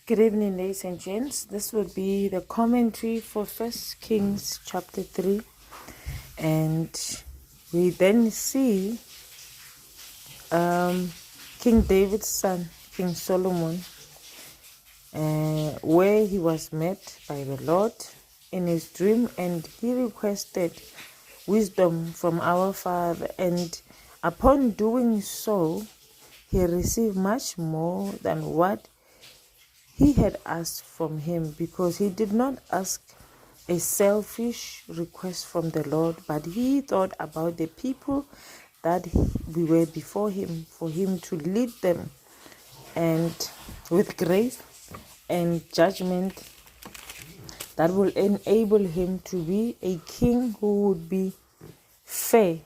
Good evening, ladies and gents. This would be the commentary for First Kings chapter 3. And we then see King David's son, King Solomon, where he was met by the Lord in his dream, and he requested wisdom from our Father. And upon doing so, he received much more than what he had asked from him, because he did not ask a selfish request from the Lord, but he thought about the people that we were before him, for him to lead them, and with grace and judgment that will enable him to be a king who would be fair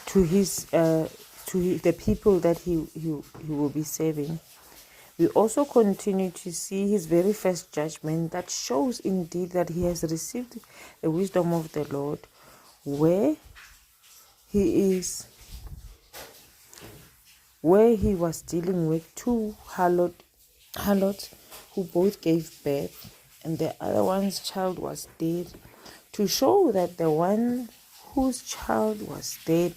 to the people that he will be serving. We also continue to see his very first judgment that shows indeed that he has received the wisdom of the Lord, where he was dealing with two harlots who both gave birth, and the other one's child was dead, to show that the one whose child was dead,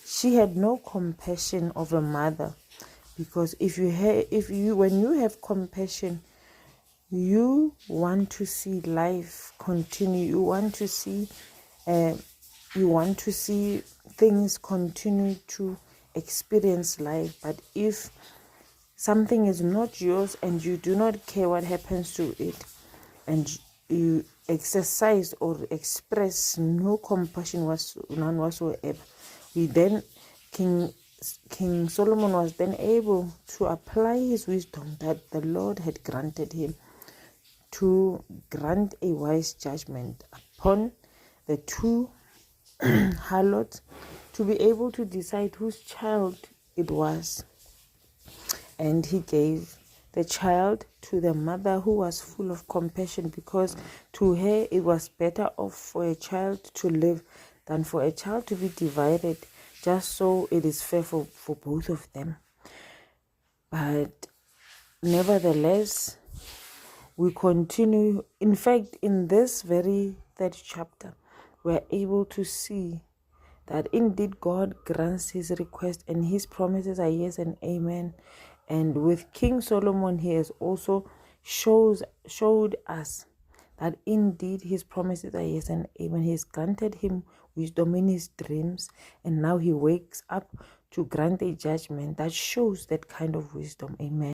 she had no compassion of a mother. Because when you have compassion, you want to see life continue. You want to see things continue to experience life. But if something is not yours and you do not care what happens to it, and you exercise or express no compassion none whatsoever, King Solomon was then able to apply his wisdom that the Lord had granted him to grant a wise judgment upon the two harlots, to be able to decide whose child it was. And he gave the child to the mother, who was full of compassion, because to her it was better off for a child to live than for a child to be divided, just so it is fair for both of them. But nevertheless, we continue. In fact, in this very third chapter, we're able to see that indeed God grants his request, and his promises are yes and amen. And with King Solomon, he has also showed us that indeed his promises are yes and amen. He has granted him wisdom in his dreams, and now he wakes up to grant a judgment that shows that kind of wisdom. Amen.